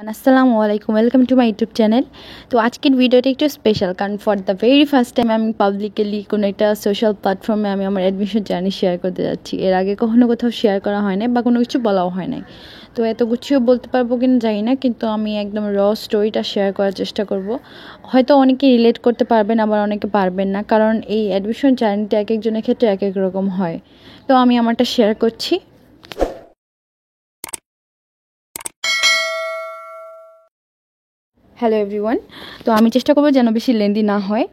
আসসালামু আলাইকুম, welcome to my YouTube channel. তো আজকের ভিডিওটা একটু স্পেশাল, কারণ for the very first time আমি পাবলিকলি কোনো একটা সোশ্যাল প্ল্যাটফর্মে আমি আমার অ্যাডমিশন জার্নি শেয়ার করতে যাচ্ছি। এর আগে কখনো কোথাও শেয়ার করা হয় না বা কোনো কিছু বলাও হয় নাই। তো এত গুছিয়েও বলতে পারবো কিনা জানি না, কিন্তু আমি একদম র স্টোরিটা শেয়ার করার চেষ্টা করব। হয়তো অনেকে রিলেট করতে পারবেন, আবার অনেকে পারবেন না, কারণ এই অ্যাডমিশন জার্নিটা এক একজনের ক্ষেত্রে এক এক রকম হয়। তো আমি আমারটা শেয়ার করছি। Hello everyone. তো আমি চেষ্টা করবো যেন বেশি লেন্দি না হয়।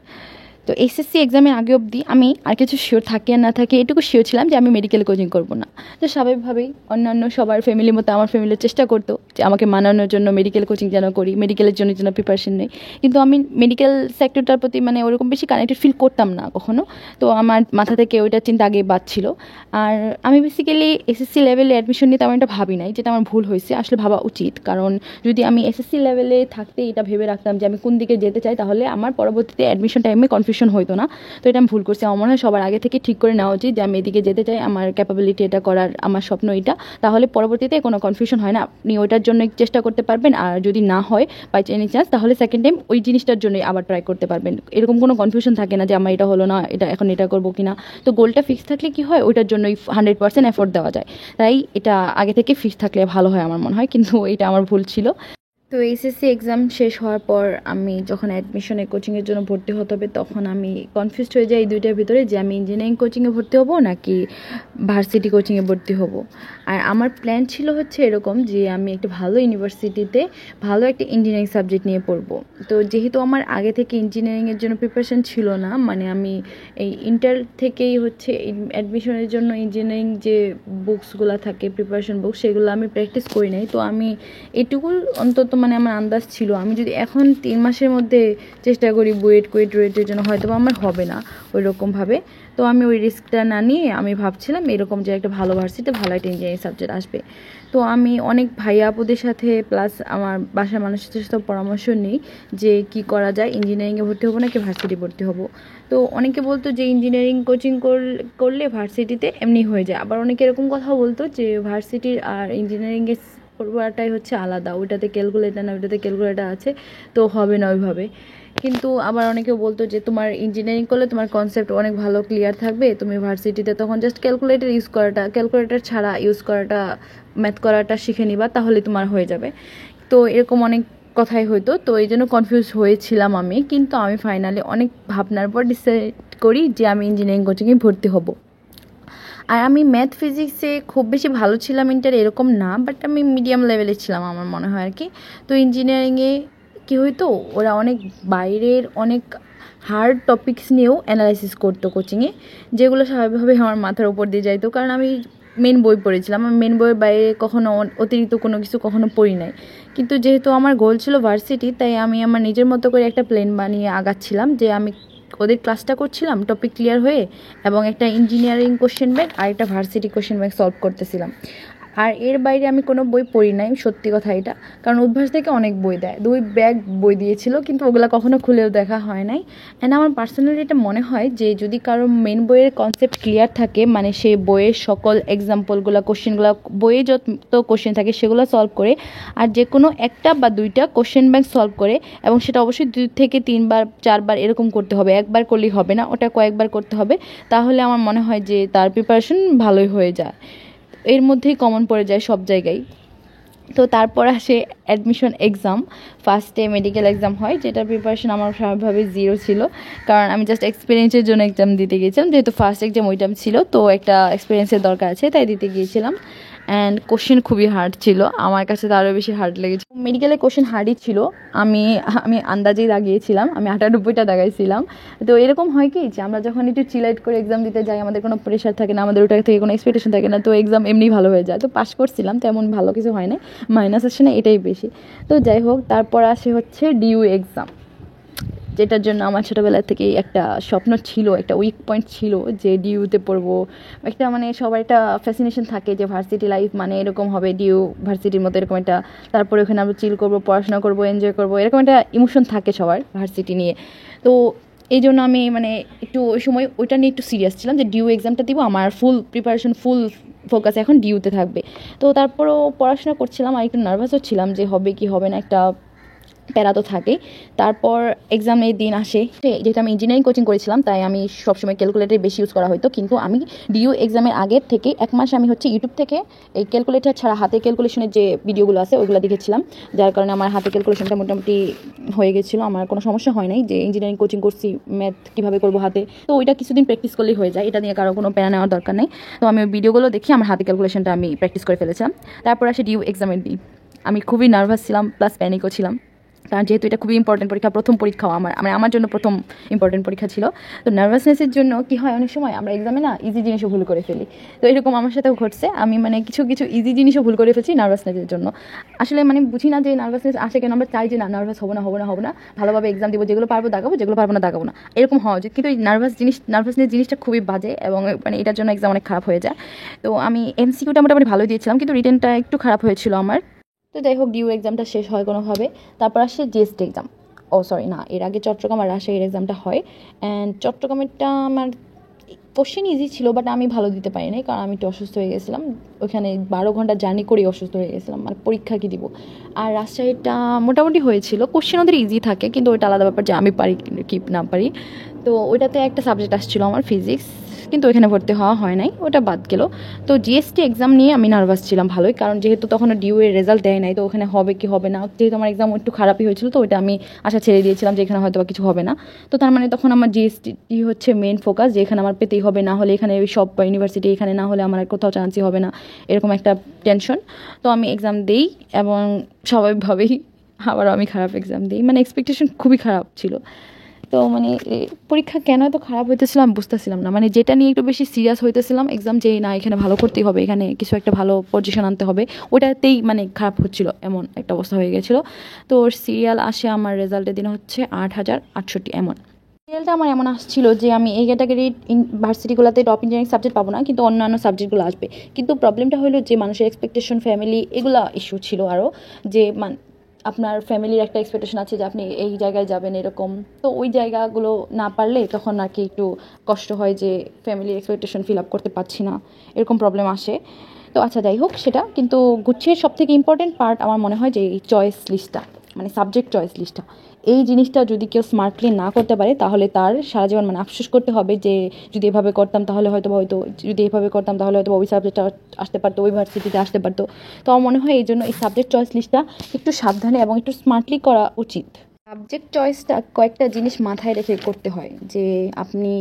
তো এসএসসি এক্সামের আগে অবধি আমি আর কিছু শিওর থাকে আর না থাকে এটুকু শিওর ছিলাম যে আমি মেডিকেল কোচিং করব না। তো স্বাভাবিকভাবেই অন্যান্য সবার ফ্যামিলির মতো আমার ফ্যামিলির চেষ্টা করতো যে আমাকে মানানোর জন্য মেডিকেল কোচিং যেন করি, মেডিকেলের জন্য যেন প্রিপারেশন নেই। কিন্তু আমি মেডিকেল সেক্টরটার প্রতি ওরকম বেশি কানেক্টেড ফিল করতাম না কখনো। তো আমার মাথা থেকে ওইটা চিন্তা আগেই বাজছিল। আর আমি বেসিক্যালি এসএসসি লেভেলে অ্যাডমিশন নিতে আমার এটা ভাবি নাই, যেটা আমার ভুল হয়েছে, আসলে ভাবা উচিত। কারণ যদি আমি এসএসসি লেভেলে থাকতে এটা ভেবে রাখতাম যে আমি কোন দিকে যেতে চাই, তাহলে আমার পরবর্তীতে অ্যাডমিশন টাইমে কনফিউশন হতো না। তো এটা আমি ভুল করছি। আমার মনে হয় সবার আগে থেকে ঠিক করে নেওয়া উচিত যে আমি এদিকে যেতে চাই, আমার ক্যাপাবিলিটি এটা করার, আমার স্বপ্ন এটা। তাহলে পরবর্তীতে কোনো কনফিউশন হয় না, আপনি ওইটার জন্য চেষ্টা করতে পারবেন। আর যদি না হয় বাই এনি চান্স, তাহলে সেকেন্ড টাইম ওই জিনিসটার জন্যই আবার ট্রাই করতে পারবেন। এরকম কোনো কনফিউশন থাকে না যে আমার এটা হলো না, এটা এখন এটা করবো কিনা। তো গোলটা ফিক্স থাকলে কি হয়, ওইটার জন্যই 100% এফোর্ট দেওয়া যায়। তাই এটা আগে থেকে ফিক্স থাকলে ভালো হয় আমার মনে হয়, কিন্তু এটা আমার ভুল ছিল। তো এইচএসসি এক্সাম শেষ হওয়ার পর আমি যখন অ্যাডমিশনে কোচিংয়ের জন্য ভর্তি হতে হবে, তখন আমি কনফিউজড হয়ে যাই এই দুইটার ভিতরে, যে আমি ইঞ্জিনিয়ারিং কোচিংয়ে ভর্তি হব নাকি ভার্সিটি কোচিংয়ে ভর্তি হব। আর আমার প্ল্যান ছিল হচ্ছে এরকম যে আমি একটা ভালো ইউনিভার্সিটিতে ভালো একটা ইঞ্জিনিয়ারিং সাবজেক্ট নিয়ে পড়ব। তো যেহেতু আমার আগে থেকে ইঞ্জিনিয়ারিংয়ের জন্য প্রিপারেশন ছিল না, আমি এই ইন্টার থেকেই হচ্ছে অ্যাডমিশনের জন্য ইঞ্জিনিয়ারিং যে বুকসগুলো থাকে, প্রিপারেশন বুকস, সেগুলো আমি প্র্যাকটিস করি নাই। তো আমি এটুকু অন্তত আমার আন্দাজ ছিল, আমি যদি এখন 3 মাসের মধ্যে চেষ্টা করি রুয়েটের জন্য, হয়তো আমার হবে না ওই রকমভাবে। তো আমি ওই রিস্কটা না নিয়ে আমি ভাবছিলাম এরকম যে একটা ভালো ভার্সিটিতে ভালো একটা ইঞ্জিনিয়ারিং সাবজেক্ট আসবে। তো আমি অনেক ভাইয়া আপুদের সাথে প্লাস আমার বাসার মানুষের সাথে পরামর্শ নিই যে কি করা যায়, ইঞ্জিনিয়ারিংয়ে ভর্তি হবো নাকি ভার্সিটি ভর্তি হবো। তো অনেকে বলতো যে ইঞ্জিনিয়ারিং কোচিং করলে ভার্সিটিতে এমনি হয়ে যায়, আবার অনেকে এরকম কথাও বলতো যে ভার্সিটির আর ইঞ্জিনিয়ারিংয়ের পড়াটাই হচ্ছে আলাদা, ওইটাতে ক্যালকুলেটার না, ওইটাতে ক্যালকুলেটার আছে, তো হবে না ওইভাবে। কিন্তু আবার অনেকেও বলতো যে তোমার ইঞ্জিনিয়ারিং করলে তোমার কনসেপ্ট অনেক ভালো ক্লিয়ার থাকবে, তুমি ভার্সিটিতে তখন জাস্ট ক্যালকুলেটার ছাড়া ইউজ করাটা, ম্যাথ করাটা শিখে নিবা, তাহলে তোমার হয়ে যাবে। তো এরকম অনেক কথাই হয়তো, তো এই জন্য কনফিউজ হয়েছিলাম আমি। কিন্তু আমি ফাইনালি অনেক ভাবনার পর ডিসাইড করি যে আমি ইঞ্জিনিয়ারিং কোচিংয়ে ভর্তি হব। আর আমি ম্যাথ ফিজিক্সে খুব বেশি ভালো ছিলাম ইন্টার এরকম না, বাট আমি মিডিয়াম লেভেলে ছিলাম আমার মনে হয় আর কি। তো ইঞ্জিনিয়ারিংয়ে কী হইতো, ওরা অনেক বাইরের অনেক হার্ড টপিকস নিয়েও অ্যানালাইসিস করতো কোচিংয়ে, যেগুলো স্বাভাবিকভাবে আমার মাথার উপর দিয়ে যাইতো, কারণ আমি মেন বই পড়েছিলাম। আমি মেন বইয়ের বাইরে কখনো অতিরিক্ত কোনো কিছু কখনো পড়ি নাই। কিন্তু যেহেতু আমার গোল ছিল ভার্সিটি, তাই আমি আমার নিজের মতো করে একটা প্ল্যান বানিয়ে আগাচ্ছিলাম যে আমি ওদের ক্লাসটা করছিলাম টপিক ক্লিয়ার হয়ে, এবং একটা ইঞ্জিনিয়ারিং কোশ্চেন ব্যাংক আর একটা ভার্সিটি কোশ্চেন ব্যাংক সলভ করতেছিলাম। আর এর বাইরে আমি কোনো বই পড়ি নাই, সত্যি কথা এটা। কারণ উদ্ভাস থেকে অনেক বই দেয়, 2 ব্যাগ বই দিয়েছিল, কিন্তু ওগুলো কখনো খুলেও দেখা হয় নাই। অ্যান্ড আমার পার্সোনালি এটা মনে হয় যে যদি কারো মেন বইয়ের কনসেপ্ট ক্লিয়ার থাকে, সেই বইয়ের সকল এক্সাম্পলগুলো, কোশ্চেনগুলো, বইয়ে যত কোশ্চেন থাকে সেগুলো সলভ করে, আর যে কোনো একটা বা দুইটা কোশ্চেন ব্যাংক সলভ করে, এবং সেটা অবশ্যই 2 থেকে 3 বার 4 বার এরকম করতে হবে, একবার করলেই হবে না, ওটা কয়েকবার করতে হবে। তাহলে আমার মনে হয় যে তার প্রিপারেশন ভালোই হয়ে যায়, এর মধ্যেই কমন পড়ে যায় সব জায়গায়। তো তারপর আসে অ্যাডমিশন এক্সাম। ফার্স্টে মেডিকেল এক্সাম হয়, যেটার প্রিপারেশন আমার স্বাভাবিকভাবে 0 ছিল, কারণ আমি জাস্ট এক্সপিরিয়েন্সের জন্য এক্সাম দিতে গিয়েছিলাম। যেহেতু ফার্স্ট এক্সাম ওইটা ছিল, তো একটা এক্সপিরিয়েন্সের দরকার আছে, তাই দিতে গিয়েছিলাম। অ্যান্ড কোশ্চেন খুবই হার্ড ছিল, আমার কাছে তো আরও বেশি হার্ড লেগেছে। মেডিকেলের কোশ্চেন হার্ডই ছিল, আমি আমি আন্দাজেই দাগিয়েছিলাম, আমি 98টা দাগাইছিলাম। তো এরকম হয় কি যে আমরা যখন একটু চিলাইট করে এক্সাম দিতে যাই, আমাদের কোনো প্রেশার থাকে না, আমাদের ওটা থেকে কোনো এক্সপেকটেশন থাকে না, তো এক্সাম এমনি ভালো হয়ে যায়। তো পাস করছিলাম, তেমন ভালো কিছু হয় না, মাইনাস আসে না, এটাই বেশি। তো যাই হোক, তারপর আসে হচ্ছে ডিইউ এক্সাম, যেটার জন্য আমার ছোটোবেলা থেকেই একটা স্বপ্ন ছিল, একটা উইক পয়েন্ট ছিল যে ডিইউতে পড়বো। একটা সবার একটা ফ্যাসিনেশন থাকে যে ভার্সিটি লাইফ এরকম হবে, ডিইউ ভার্সিটির মতো এরকম একটা, তারপরে ওখানে আমরা চিল করবো, পড়াশোনা করবো, এনজয় করবো, এরকম একটা ইমোশন থাকে সবার ভার্সিটি নিয়ে। তো এই জন্য আমি মানে একটু ওই সময় ওইটা নিয়ে একটু সিরিয়াস ছিলাম যে ডিউ এক্সামটা দিব, আমার ফুল প্রিপারেশন ফুল ফোকাস এখন ডিউতে থাকবে। তো তারপরেও পড়াশোনা করছিলাম আর একটু নার্ভাসও ছিলাম যে হবে কি হবে না, একটা প্যারা তো থাকেই। তারপর এক্সামের দিন আসে, যেহেতু আমি ইঞ্জিনিয়ারিং কোচিং করেছিলাম তাই আমি সবসময় ক্যালকুলেটর বেশি ইউজ করা হতো, কিন্তু আমি ডিইউ এক্সামের আগের থেকে 1 মাস আমি হচ্ছে ইউটিউব থেকে এই ক্যালকুলেটর ছাড়া হাতে ক্যালকুলেশনের যে ভিডিওগুলো আছে ওইগুলো দেখেছিলাম, যার কারণে আমার হাতে ক্যালকুলেশনটা মোটামুটি হয়ে গেছিলো, আমার কোনো সমস্যা হয় নাই। যে ইঞ্জিনিয়ারিং কোচিং করছি, ম্যাথ কীভাবে করবো হাতে, তো ওইটা কিছুদিন প্র্যাকটিস করলেই হয়ে যায়, এটা নিয়ে কারো কোনো প্যারা নেওয়ার দরকার নেই। তো আমি ওই ভিডিওগুলো দেখি আমার হাতে ক্যালকুলেশনটা আমি প্র্যাকটিস করে ফেলেছিলাম। তারপর আসে ডিইউ এক্সামের দিন, আমি খুবই নার্ভাস ছিলাম প্লাস প্যানিকও ছিলাম, কারণ যেহেতু এটা খুবই ইম্পর্টেন্ট পরীক্ষা, প্রথম পরীক্ষাও আমার জন্য প্রথম ইম্পর্টেন্ট পরীক্ষা ছিল। তো নার্ভাসনেসের জন্য কি হয়, অনেক সময় আমরা এক্সামে না ইজি জিনিসও ভুল করে ফেলি। তো এরকম আমার সাথেও ঘটছে, আমি মানে কিছু কিছু ইজি জিনিসও ভুল করে ফেলছি নার্ভাসনেসের জন্য। আসলে মানে বুঝি না যে নার্ভাসনেস আসে কেন, আমরা চাই যে না নার্ভাস হবো না, ভালোভাবে এক্সাম দিব, যেগুলো পারবো দাগাবো, যেগুলো পারবো না, এরকম হওয়া উচিত। কিন্তু এই নার্ভাসনেস জিনিসটা খুবই বাজে এবং মানে এটার জন্য এক্সাম অনেক খারাপ হয়ে যায়। তো আমি এমসিকিউটা মোটামুটি ভালো দিয়েছিলাম, কিন্তু রিটেনটা একটু খারাপ হয়েছিল আমার। তো যাই হোক, ডিইউ এক্সামটা শেষ হয় কোনোভাবে। তারপর আসে জিএসটি এক্সাম, সরি না, এর আগে চট্টগ্রাম আর রাজশাহীর এক্সামটা হয়। অ্যান্ড চট্টগ্রামেরটা আমার কোশ্চেন ইজি ছিল, বাট আমি ভালো দিতে পারি নাই, কারণ আমি একটু অসুস্থ হয়ে গেছিলাম, ওইখানে 12 ঘন্টা জার্নি করেই অসুস্থ হয়ে গেছিলাম, মানে পরীক্ষা কী দিব। আর রাজশাহীটা মোটামুটি হয়েছিল, কোশ্চেন ওদের ইজি থাকে, কিন্তু ওইটা আলাদা ব্যাপার যে আমি পারি কি না পারি। তো ওইটাতে একটা সাবজেক্ট আসছিলো আমার ফিজিক্স, কিন্তু ওইখানে ভর্তি হওয়া হয় নাই, ওটা বাদ গেল। তো জিএসটি এক্সাম নিয়ে আমি নার্ভাস ছিলাম ভালোই, কারণ যেহেতু তখন ডিইউ এর রেজাল্ট দেয় নাই, তো ওখানে হবে কি হবে না, যেহেতু আমার এক্সাম একটু খারাপই হয়েছিল, তো ওইটা আমি আশা ছেড়ে দিয়েছিলাম যে এখানে হয়তো বা কিছু হবে না। তো তার মানে তখন আমার জিএসটি হচ্ছে মেন ফোকাস, যে এখানে আমার পেতেই হবে, না হলে এখানে ওই সব ইউনিভার্সিটি এখানে না হলে আমার আর কোথাও চান্সই হবে না, এরকম একটা টেনশন। তো আমি এক্সাম দিই এবং স্বাভাবিকভাবেই আবারও আমি খারাপ এক্সাম দিই, মানে এক্সপেকটেশন খুবই খারাপ ছিল। তো মানে পরীক্ষা কেন এত খারাপ হইতেছিলাম বুঝতেছিলাম না, মানে যেটা নিয়ে একটু বেশি সিরিয়াস হইতেছিলাম এক্সাম, যে না এখানে ভালো করতেই হবে, এখানে কিছু একটা ভালো পজিশন আনতে হবে, ওটাতেই মানে খারাপ হচ্ছিল, এমন একটা অবস্থা হয়ে গেছিলো। তো সিরিয়াল আসে আমার রেজাল্টের দিন হচ্ছে 8,068 এমন। সিরিয়ালটা আমার এমন আসছিল যে আমি এই ক্যাটাগরির ভার্সিটিগুলোতে টপ ইঞ্জিনিয়ারিং সাবজেক্ট পাবো না, কিন্তু অন্যান্য সাবজেক্টগুলো আসবে। কিন্তু প্রবলেমটা হলো যে মানুষের এক্সপেকটেশন, ফ্যামিলি, এগুলো ইস্যু ছিল আরও, যে আপনার ফ্যামিলির একটা এক্সপেকটেশন আছে যে আপনি এই জায়গায় যাবেন এরকম, তো ওই জায়গাগুলো না পারলে তখন আর কি একটু কষ্ট হয় যে ফ্যামিলির এক্সপেকটেশন ফিল আপ করতে পারছি না, এরকম প্রবলেম আসে। তো আচ্ছা যাই হোক সেটা, কিন্তু গুচ্ছের সবথেকে ইম্পর্টেন্ট পার্ট আমার মনে হয় যে এই চয়েস লিস্টটা, মানে সাবজেক্ট চয়েস লিস্টটা, এই জিনিসটা যদি কেউ স্মার্টলি না করতে পারে তাহলে তার সারা জীবন মানে আফসোস করতে হবে যে যদি এভাবে করতাম তাহলে হয়তো যদি এভাবে করতাম তাহলে হয়তো ওই সাবজেক্টটা আসতে পারতো, ওই ভার্সিটিতে আসতে পারতো। তো আমার মনে হয় এই জন্য এই সাবজেক্ট চয়েস লিস্টটা একটু সাবধানে এবং একটু স্মার্টলি করা উচিত। সাবজেক্ট চয়েসটা কয়েকটা জিনিস মাথায় রেখে করতে হয়, যে আপনি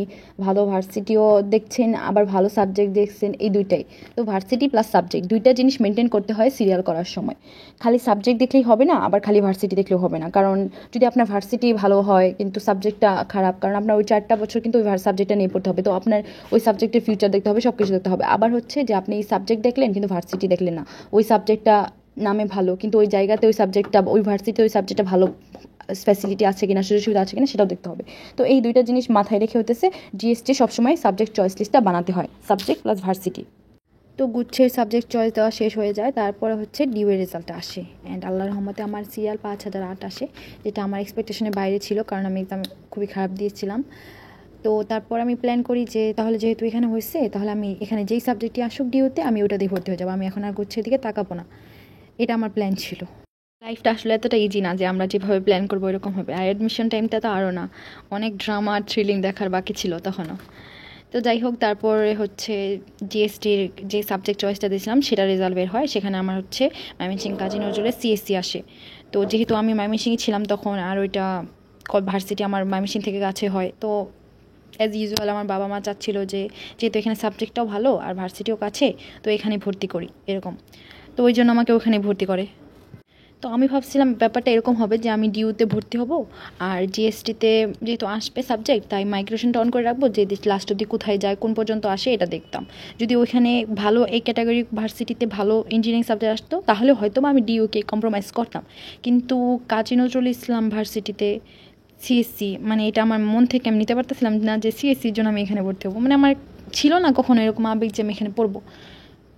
ভালো ভার্সিটিও দেখছেন আবার ভালো সাবজেক্ট দেখছেন, এই দুইটাই। তো ভার্সিটি প্লাস সাবজেক্ট দুইটা জিনিস মেনটেন করতে হয় সিরিয়াল করার সময়। খালি সাবজেক্ট দেখলেই হবে না, আবার খালি ভার্সিটি দেখলেও হবে না, কারণ যদি আপনার ভার্সিটি ভালো হয় কিন্তু সাবজেক্টটা খারাপ, কারণ আপনার ওই 4টা বছর কিন্তু ওই সাবজেক্টটা নিয়ে পড়তে হবে, তো আপনার ওই সাবজেক্টের ফিউচার দেখতে হবে, সব কিছু দেখতে হবে। আবার হচ্ছে যে আপনি এই সাবজেক্ট দেখলেন কিন্তু ভার্সিটি দেখলেন না, ওই সাবজেক্টটা নামে ভালো কিন্তু ওই জায়গাতে ওই সাবজেক্টটা, ওই ভার্সিটিতে ওই সাবজেক্টটা ভালো ফ্যাসিলিটি আছে কিনা, সুযোগ সুবিধা আছে কিনা, সেটাও দেখতে হবে। তো এই দুইটা জিনিস মাথায় রেখে হতেছে জিএসটি সবসময় সাবজেক্ট চয়েস লিস্টটা বানাতে হয়, সাবজেক্ট প্লাস ভার্সিটি। তো গুচ্ছের সাবজেক্ট চয়েস দেওয়া শেষ হয়ে যায়, তারপরে হচ্ছে ডিইউ এর রেজাল্ট আসে, অ্যান্ড আল্লাহর রহমতে আমার সিরিয়াল 5,008 আসে, যেটা আমার এক্সপেকটেশনের বাইরে ছিল, কারণ আমি এক্সাম খুবই খারাপ দিয়েছিলাম। তো তারপর আমি প্ল্যান করি যে তাহলে যেহেতু এখানে হয়েছে, তাহলে আমি এখানে যেই সাবজেক্টটি আসুক ডিইউতে আমি ওটা দিয়ে ভর্তি হয়ে যাবো, আমি এখন আর গুচ্ছের দিকে তাকাবো না, এটা আমার প্ল্যান ছিল। লাইফটা আসলে এতটা ইজি না যে আমরা যেভাবে প্ল্যান করবো এরকম হবে, আর অ্যাডমিশন টাইমটা তো আরও না, অনেক ড্রামা থ্রিলিং দেখার বাকি ছিল তখনও। তো যাই হোক, তারপরে হচ্ছে জিএসটির যে সাবজেক্ট চয়েসটা দিয়েছিলাম সেটা রেজাল্ট বের হয়, সেখানে আমার হচ্ছে ময়মনসিংহ কাজী নজরুলের সিএসসি আসে। তো যেহেতু আমি ময়মনসিংহে ছিলাম তখন, আর ওইটা ভার্সিটি আমার ময়মনসিংহ থেকে কাছে হয়, তো অ্যাজ ইউজুয়াল আমার বাবা মা চাচ্ছিল যে যেহেতু এখানে সাবজেক্টটাও ভালো আর ভার্সিটিও কাছে, তো এখানে ভর্তি করি এরকম, তো ওই জন্য আমাকে ওখানে ভর্তি করে। তো আমি ভাবছিলাম ব্যাপারটা এরকম হবে যে আমি ডিইউতে ভর্তি হব, আর জিএসটিতে যেহেতু আসবে সাবজেক্ট তাই মাইগ্রেশনটা অন করে রাখবো, যে লাস্ট অবধি কোথায় যায় কোন পর্যন্ত আসে এটা দেখতাম। যদি ওইখানে ভালো এই ক্যাটাগরি ভার্সিটিতে ভালো ইঞ্জিনিয়ারিং সাবজেক্ট আসতো তাহলে হয়তো বা আমি ডিইউকে কম্প্রোমাইজ করতাম, কিন্তু কাজী নজরুল ইসলাম ভার্সিটিতে সিএসসি, মানে এটা আমার মন থেকে আমি নিতে পারতেছিলাম না যে সিএসসির জন্য আমি এখানে ভর্তি হবো, মানে আমার ছিল না কখনো এরকম আবেগ যে আমি এখানে পড়বো।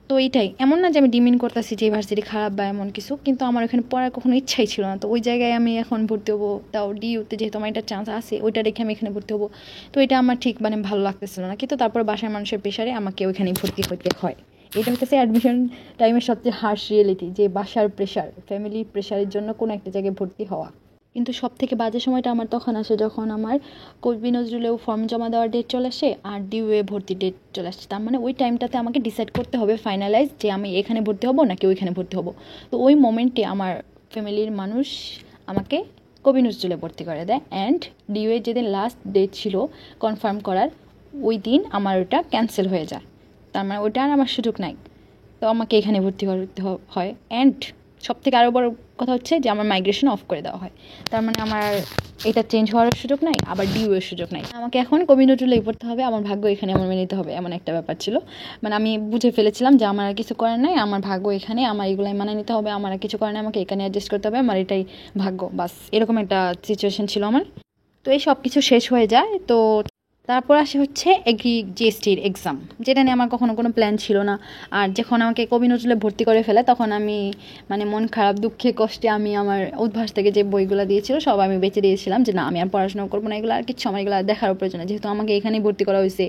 তো এইটাই, এমন না যে আমি ডিমিন করতেছি যে ভার্সিটি খারাপ বা এমন কিছু, কিন্তু আমার ওখানে পড়ার কখনো ইচ্ছাই ছিল না। তো ওই জায়গায় আমি এখন ভর্তি হবো, তাও ডিইউতে যেহেতু আমার একটা চান্স আছে, ওইটা রেখে আমি এখানে ভর্তি হবো। তো এটা আমার ঠিক মানে ভালো লাগতেছিল না, কিন্তু তারপর বাসার মানুষের প্রেশারে আমাকে ওইখানেই ভর্তি হতে হয়। এটা হচ্ছে অ্যাডমিশন টাইমের সবচেয়ে হার্শ রিয়েলিটি, যে বাসার প্রেশার, ফ্যামিলি প্রেশারের জন্য কোনো একটা জায়গায় ভর্তি হওয়া। কিন্তু সব থেকে বাজে সময়টা আমার তখন আসে যখন আমার কবি নজরুলেও ফর্ম জমা দেওয়ার ডেট চলে আসে আর ডিউএ ভর্তি ডেট চলে আসছে। তার মানে ওই টাইমটাতে আমাকে ডিসাইড করতে হবে, ফাইনালাইজ, যে আমি এখানে ভর্তি হব নাকি ওইখানে ভর্তি হব। তো ওই মোমেন্টে আমার ফ্যামিলির মানুষ আমাকে কবি নজরুলে ভর্তি করে দেয়। অ্যান্ড ডিউএ যেদিন লাস্ট ডেট ছিল কনফার্ম করার, ওই দিন আমার ওটা ক্যান্সেল হয়ে যায়। তার মানে ওইটা আর আমার সুযোগ নাই, তো আমাকে এখানে ভর্তি করতে হয়। অ্যান্ড সব থেকে আরও বড় কথা হচ্ছে যে আমার মাইগ্রেশন অফ করে দেওয়া হয়। তার মানে আমার এটা চেঞ্জ হওয়ার সুযোগ নাই, আবার ডিউএর সুযোগ নাই। আমাকে এখন কবি নজরুলেই পড়তে হবে, আমার ভাগ্য এখানে আমার মেনে নিতে হবে, এমন একটা ব্যাপার ছিল। মানে আমি বুঝে ফেলেছিলাম যে আমার আর কিছু করার নাই, আমার ভাগ্য এখানে, আমার এগুলাই মানে নিতে হবে, আমার আর কিছু করার নাই, আমাকে এখানে অ্যাডজাস্ট করতে হবে, আমার এটাই ভাগ্য, বাস এরকম একটা সিচুয়েশন ছিল আমার। তো এই সব কিছু শেষ হয়ে যায়। তো তারপর আসে হচ্ছে এগ্রি জিএসটির এক্সাম, যেটা নিয়ে আমার কখনো কোনো প্ল্যান ছিল না। আর যখন আমাকে কবি নজরুলে ভর্তি করে ফেলে, তখন আমি মানে মন খারাপ, দুঃখে, কষ্টে আমি আমার উদ্ভাস থেকে যে বইগুলো দিয়েছিল সব আমি বেঁচে দিয়েছিলাম, যে না আমি আর পড়াশোনা করবো না, এগুলো আর কিছু আমার এগুলো আর দেখার প্রয়োজন নেই, যেহেতু আমাকে এখানেই ভর্তি করা হয়েছে,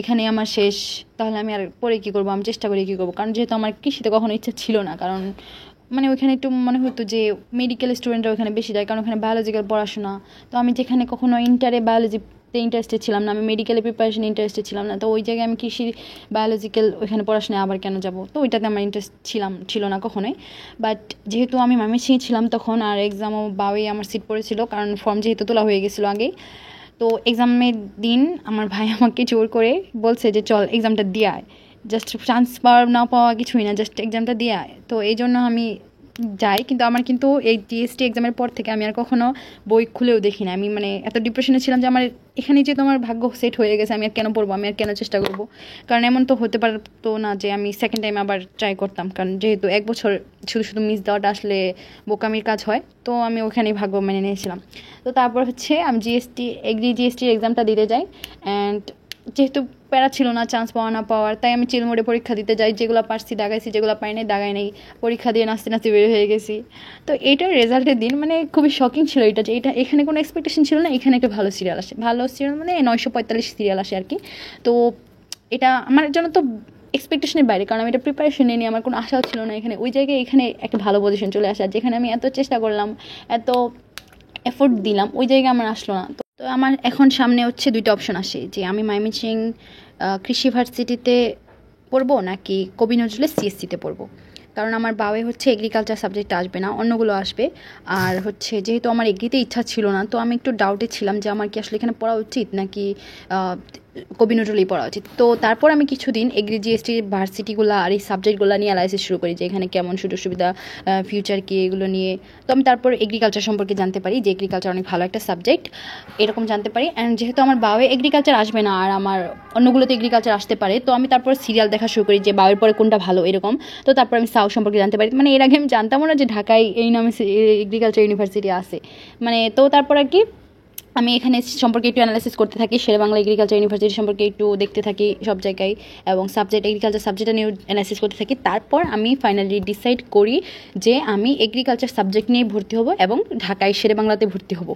এখানেই আমার শেষ, তাহলে আমি আর পরে কী করবো, আমি চেষ্টা করি কী করবো। কারণ যেহেতু আমার কৃষিতে কখনো ইচ্ছা ছিল না, কারণ মানে ওইখানে একটু মনে হতো যে মেডিকেল স্টুডেন্টরা ওইখানে বেশি যায়, কারণ ওখানে বায়োলজিক্যাল পড়াশোনা। তো আমি যেখানে কখনো ইন্টারে বায়োলজিতে ইন্টারেস্টেড ছিলাম না, আমি মেডিকেলের প্রিপারেশনে ইন্টারেস্টেড ছিলাম না, তো ওই জায়গায় আমি কৃষি বায়োলজিক্যাল ওইখানে পড়াশোনায় আবার কেন যাব, তো ওইটাতে আমার ইন্টারেস্ট ছিল না কখনোই। বাট যেহেতু আমি ময়মনসিংহে ছিলাম তখন, আর এক্সামও বাওয়ে আমার সিট পড়েছিল, কারণ ফর্ম যেহেতু তোলা হয়ে গেছিলো আগেই। তো এক্সামের দিন আমার ভাই আমাকে জোর করে বলছে যে চল এক্সামটা দিয়ে আয়, জাস্ট চান্স পাওয়া না পাওয়া কিছুই না, জাস্ট এক্সামটা দিয়ে আয়। তো এই জন্য আমি যাই, কিন্তু আমার কিন্তু এই জিএসটি এক্সামের পর থেকে আমি আর কখনো বই খুলেও দেখি না। আমি মানে এত ডিপ্রেশনে ছিলাম যে আমার এখানে যেহেতু আমার ভাগ্য সেট হয়ে গেছে, আমি আর কেন পড়বো, আমি আর কেন চেষ্টা করবো। কারণ এমন তো হতে পারতো না যে আমি সেকেন্ড টাইম আবার ট্রাই করতাম, কারণ যেহেতু এক বছর শুধু শুধু মিস দেওয়াটা আসলে বোকামির কাজ হয়। তো আমি ওখানেই ভাগ্য মেনে নিয়েছিলাম। তো তারপর হচ্ছে আমি জিএসটির এক্সামটা দিতে যাই। অ্যান্ড যেহেতু প্যারা ছিল না চান্স পাওয়া না পাওয়ার, তাই আমি চিল মোডে পরীক্ষা দিতে যাই, যেগুলো পারছি দাগাইছি, যেগুলো পাই নাই দাগাই নেই, পরীক্ষা দিয়ে নাচতে নাচতে বের হয়ে গেছি। তো এইটার রেজাল্টের দিন মানে খুবই শকিং ছিল এটা, যে এটা এখানে কোনো এক্সপেকটেশন ছিল না, এখানে একটা ভালো সিরিয়াল আসে, ভালো সিরিয়াল মানে 945 সিরিয়াল আসে আর কি। তো এটা আমার জন্য তো এক্সপেকটেশনের বাইরে, কারণ আমি এটা প্রিপারেশন নিয়ে আমার কোনো আশাও ছিল না এখানে। ওই জায়গায় এখানে একটা ভালো পজিশন চলে আসে, আর যেখানে আমি এত চেষ্টা করলাম, এত এফোর্ট দিলাম, ওই জায়গায় আমার আসলো না। তো আমার এখন সামনে হচ্ছে দুইটা অপশন আসে, যে আমি ময়মনসিংহ কৃষি ভার্সিটিতে পড়বো নাকি কবি নজরুলের সিএসসিতে পড়বো। কারণ আমার বাওয়ে হচ্ছে এগ্রিকালচার সাবজেক্ট আসবে না, অন্যগুলো আসবে। আর হচ্ছে যেহেতু আমার এগ্রিতে ইচ্ছা ছিল না, তো আমি একটু ডাউটে ছিলাম যে আমার কি আসলে এখানে পড়া উচিত নাকি কবি নজরুলেই পড়া উচিত। তো তারপর আমি কিছুদিন এগ্রি জিএসটি ভার্সিটিগুলো আর এই সাবজেক্টগুলো নিয়ে অ্যানালাইসিস শুরু করি, যে এখানে কেমন সুযোগ সুবিধা, ফিউচার কি, এগুলো নিয়ে। তো আমি তারপর এগ্রিকালচার সম্পর্কে জানতে পারি, যে এগ্রিকালচার অনেক ভালো একটা সাবজেক্ট, এরকম জানতে পারি। অ্যান্ড যেহেতু আমার বাওয়ে এগ্রিকালচার আসবে না আর আমার অন্যগুলোতে এগ্রিকালচার আসতে পারে, তো আমি তারপর সিরিয়াল দেখা শুরু করি যে বাওয়ের পরে কোনটা ভালো এরকম। তো তারপর আমি সাউ সম্পর্কে জানতে পারি, মানে এর আগে আমি জানতামও না যে ঢাকায় এই নামে এগ্রিকালচার ইউনিভার্সিটি আছে। মানে তো তারপর আর কি আমি এখানে সম্পর্কে একটু অ্যানালাইসিস করতে থাকি, শেরেবাংলা এগ্রিকালচার ইউনিভার্সিটি সম্পর্কে একটু দেখতে থাকি সব জায়গায়, এবং সাবজেক্ট এগ্রিকালচার সাবজেক্টটা নিয়ে অ্যানালাইসিস করতে থাকি। তারপর আমি ফাইনালি ডিসাইড করি যে আমি এগ্রিকালচার সাবজেক্ট নিয়ে ভর্তি হব এবং ঢাকায় শেরেবাংলাতে ভর্তি হব।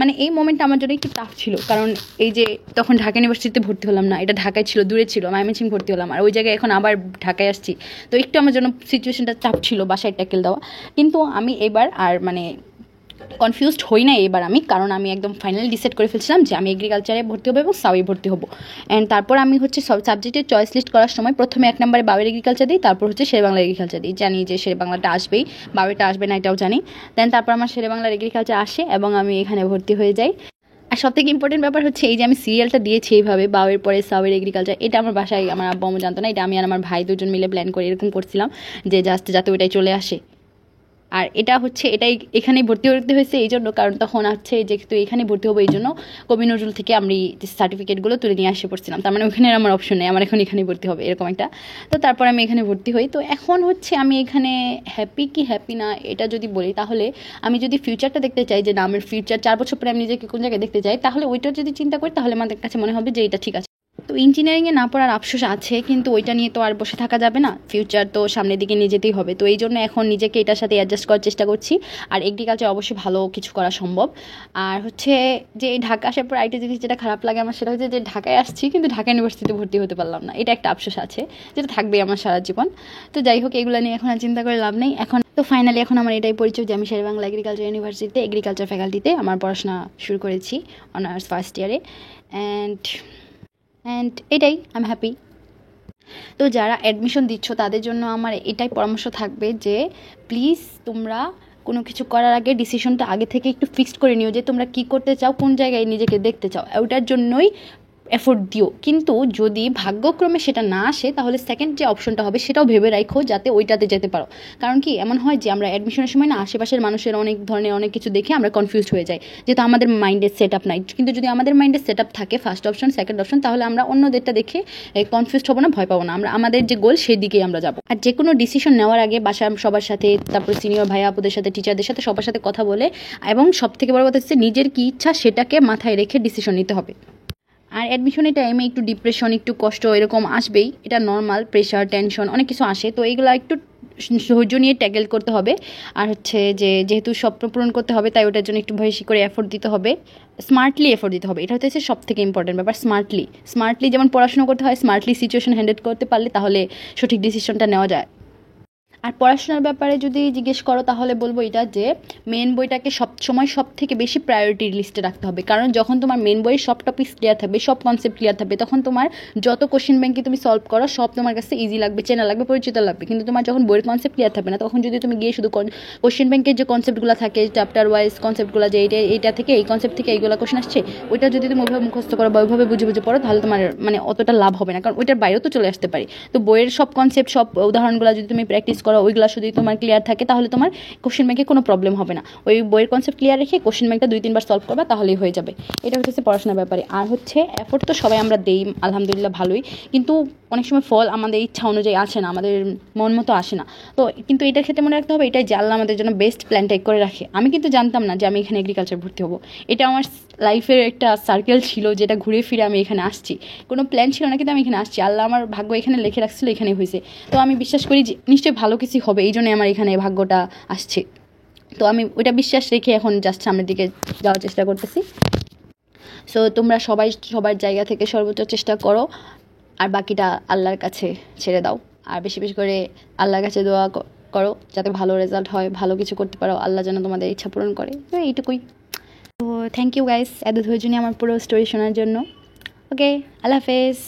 মানে এই মোমেন্টটা আমার জন্য একটু টাফ ছিল, কারণ এই যে তখন ঢাকা ইউনিভার্সিটিতে ভর্তি হলাম না, এটা ঢাকায় ছিল, দূরে ছিল, ময়মনসিংহ ভর্তি হলাম, আর ওই জায়গায় এখন আবার ঢাকায় আসছি। তো একটু আমার জন্য সিচুয়েশনটা চাপ ছিল, বাসায় ট্যাকেল দেওয়া। কিন্তু আমি এবার আর মানে কনফিউজড হই না এবার আমি, কারণ আমি একদম ফাইনালি ডিসাইড করে ফেলছিলাম যে আমি এগ্রিকালচারে ভর্তি হবো এবং সাউয়ে ভর্তি হবো। অ্যান্ড তারপর আমি হচ্ছে সব সাবজেক্টের চয়েস লিস্ট করার সময় প্রথমে 1 নম্বরে বাওয়ের এগ্রিকালচার দিই, তারপর হচ্ছে শেরেবাংলা এগ্রিকালচার দিই। জানি যে শেরেবাংলাটা আসবেই, বাওয়েটা আসবে না এটাও জানি। দেন তারপর আমার শেরেবাংলার এগ্রিকালচার আসে এবং আমি এখানে ভর্তি হয়ে যাই। আর সব থেকে ইম্পর্টেন্ট ব্যাপার হচ্ছে এই যে আমি সিরিয়ালটা দিয়েছি এইভাবে, বাওয়ের পরে সাউয়ের এগ্রিকালচার, এটা আমার বাসায় আমার আব্বু আম্মু জানতো না, এটা আমি আর আমার ভাই দুজন মিলে প্ল্যান করে এরকম করছিলাম যে জাস্ট যাতে ওইটাই চলে আসে। আর এটা হচ্ছে এটাই এখানেই ভর্তি হতে হয়েছে এই জন্য, কারণ তখন আছে যেহেতু এখানে ভর্তি হবো এই জন্য কবি নজরুল থেকে আমি সার্টিফিকেটগুলো তুলে নিয়ে আসে পড়ছিলাম। তার মানে ওখানে আমার অপশন নেই, আমার এখন এখানে ভর্তি হবে এরকম একটা। তো তারপর আমি এখানে ভর্তি হই। তো এখন হচ্ছে আমি এখানে হ্যাপি কি হ্যাপি না এটা যদি বলি, তাহলে আমি যদি ফিউচারটা দেখতে চাই, যে না আমার ফিউচার 4 বছর পরে আমি নিজেকে কোন জায়গায় দেখতে চাই, তাহলে ওইটা যদি চিন্তা করি তাহলে আমাদের কাছে মনে হবে যে এটা ঠিক আছে। তো ইঞ্জিনিয়ারিংয়ে না পড়ার আফসোস আছে, কিন্তু ওইটা নিয়ে তো আর বসে থাকা যাবে না, ফিউচার তো সামনের দিকে নিয়ে যেতেই হবে। তো এই জন্য এখন নিজেকে এটার সাথে অ্যাডজাস্ট করার চেষ্টা করছি। আর এগ্রিকালচার অবশ্যই ভালো কিছু করা সম্ভব। আর হচ্ছে যে এই ঢাকা আসার পর আরেকটা জিনিস যেটা খারাপ লাগে আমার, সেটা হচ্ছে যে ঢাকায় আসছি কিন্তু ঢাকা ইউনিভার্সিটিতে ভর্তি হতে পারলাম না, এটা একটা আফসোস আছে, যেটা থাকবেই আমার সারা জীবন। তো যাই হোক, এগুলো নিয়ে এখন আর চিন্তা করে লাভ নেই। এখন তো ফাইনালি এখন আমার এটাই পরিচয় যে আমি শেরেবাংলা এগ্রিকালচার ইউনিভার্সিটিতে এগ্রিকালচার ফ্যাকাল্টিতে আমার পড়াশোনা শুরু করেছি অনার্স ফার্স্ট ইয়ারে। অ্যান্ড এটাই, আই এম হ্যাপি। তো যারা অ্যাডমিশন দিচ্ছ তাদের জন্য আমার এটাই পরামর্শ থাকবে যে প্লিজ তোমরা কোনো কিছু করার আগে ডিসিশনটা আগে থেকে একটু ফিক্সড করে নিও যে তোমরা কী করতে চাও, কোন জায়গায় নিজেকে দেখতে চাও, ওটার জন্যই এফোর্ট দিও। কিন্তু যদি ভাগ্যক্রমে সেটা না আসে তাহলে সেকেন্ড যে অপশনটা হবে সেটাও ভেবে রাখো যাতে ওইটাতে যেতে পারো। কারণ কি এমন হয় যে আমরা অ্যাডমিশনের সময় না আশেপাশের মানুষের অনেক ধরনের অনেক কিছু দেখে আমরা কনফিউজড হয়ে যাই, যেহেতু আমাদের মাইন্ডের সেট আপ নাই। কিন্তু যদি আমাদের মাইন্ডের সেট আপ থাকে ফার্স্ট অপশন সেকেন্ড অপশন, তাহলে আমরা অন্যদেরটা দেখে কনফিউজড হবো না, ভয় পাবো না, আমরা আমাদের যে গোল সেই দিকেই আমরা যাবো। আর যে কোনো ডিসিশন নেওয়ার আগে বাসার সবার সাথে, তারপর সিনিয়র ভাইয়া আপুদের সাথে, টিচারদের সাথে, সবার সাথে কথা বলে, এবং সবথেকে বড় কথা হচ্ছে নিজের কী ইচ্ছা সেটাকে মাথায় রেখে ডিসিশন নিতে হবে। আর অ্যাডমিশনের টাইমে একটু ডিপ্রেশন, একটু কষ্ট এরকম আসবেই, এটা নর্মাল, প্রেশার, টেনশন অনেক কিছু আসে। তো এইগুলো একটু ধৈর্য নিয়ে ট্যাকেল করতে হবে। আর হচ্ছে যে যেহেতু স্বপ্ন পূরণ করতে হবে তাই ওটার জন্য একটু বেশি করে এফোর্ট দিতে হবে, স্মার্টলি এফোর্ট দিতে হবে। এটা হচ্ছে সব থেকে ইম্পর্টেন্ট ব্যাপার, স্মার্টলি যেমন পড়াশোনা করতে হয়, স্মার্টলি সিচুয়েশন হ্যান্ডেল করতে পারলে তাহলে সঠিক ডিসিশনটা নেওয়া যায়। আর পড়াশোনার ব্যাপারে যদি জিজ্ঞেস করো তাহলে বলবো এটা যে মেন বইটাকে সবসময় সব থেকে বেশি প্রায়োরিটি লিস্টে রাখতে হবে। কারণ যখন তোমার মেন বইয়ের সব টপিক ক্লিয়ার থাকবে, সব কনসেপ্ট ক্লিয়ার থাকবে, তখন তোমার যত কোশ্চেন ব্যাংকে তুমি সলভ করো সব তোমার কাছে ইজি লাগবে, চেনা লাগবে, পরিচিত লাগবে। কিন্তু তোমার যখন বইয়ের কনসেপ্ট ক্লিয়ার থাকবে না, তখন যদি তুমি গিয়ে শুধু কোশ্চেন ব্যাংকের যে কনসেপ্টগুলো থাকে, চ্যাপ্টার ওয়াইজ কনসেপ্টগুলো, যে এইটা থেকে এই কনসেপ্ট থেকে এইগুলো কোশ্চেন আসছে, ওইটা যদি তুমি ওইভাবে মুখস্থ করো বা ওইভাবে বুঝে বুঝে পড়ো, তাহলে তোমার মানে অতটা লাভ হবে না, কারণ ওইটার বাইরেও তো চলে আসতে পারে। তো বইয়ের সব কনসেপ্ট, সব উদাহরণগুলো যদি তুমি প্র্যাকটিস করো, ওইগুলো যদি তোমার ক্লিয়ার থাকে, তাহলে তোমার কোশ্চেন ব্যাংকে কোনো প্রবলেম হবে না। ওই বইয়ের কনসেপ্ট ক্লিয়ার রেখে কোশ্চেন ব্যাংকটা 2-3 বার সলভ করবা, তাহলেই হয়ে যাবে। এটা হচ্ছে পড়াশোনার ব্যাপারে। আর হচ্ছে এফোর্ট তো সবাই আমরা দেই আলহামদুলিল্লাহ ভালোই, কিন্তু অনেক সময় ফল আমাদের ইচ্ছা অনুযায়ী আসে না, আমাদের মন মতো আসে না। তো কিন্তু এটার ক্ষেত্রে মনে রাখতে হবে এটাই যে আল্লাহ আমাদের জন্য বেস্ট প্ল্যানটাই করে রাখে। আমি কিন্তু জানতাম না যে আমি এখানে এগ্রিকালচার ভর্তি হবো, এটা আমার লাইফের একটা সার্কেল ছিল যেটা ঘুরে ফিরে আমি এখানে আসছি, কোনো প্ল্যান ছিল না, কিন্তু আমি এখানে আসছি, আল্লাহ আমার ভাগ্য এখানে লিখে রাখছিল, এখানে হয়েছে। তো আমি বিশ্বাস করি যে নিশ্চয়ই ভালো কিছু হবে, এই জন্যই আমার এখানে ভাগ্যটা আসছে। তো আমি ওইটা বিশ্বাস রেখে এখন জাস্ট সামনের দিকে যাওয়ার চেষ্টা করতেছি। সো তোমরা সবাই সবার জায়গা থেকে সর্বোচ্চ চেষ্টা করো, আর বাকিটা আল্লাহর কাছে ছেড়ে দাও। আর বেশি বেশি করে আল্লাহর কাছে দোয়া করো যাতে ভালো রেজাল্ট হয়, ভালো কিছু করতে পারো, আল্লাহ যেন তোমাদের ইচ্ছা পূরণ করে। তো এইটুকুই। তো থ্যাংক ইউ গাইস এত ধৈর্য নিয়ে আমার পুরো স্টোরি শোনার জন্য। ওকে, আল্লাহ হাফেজ।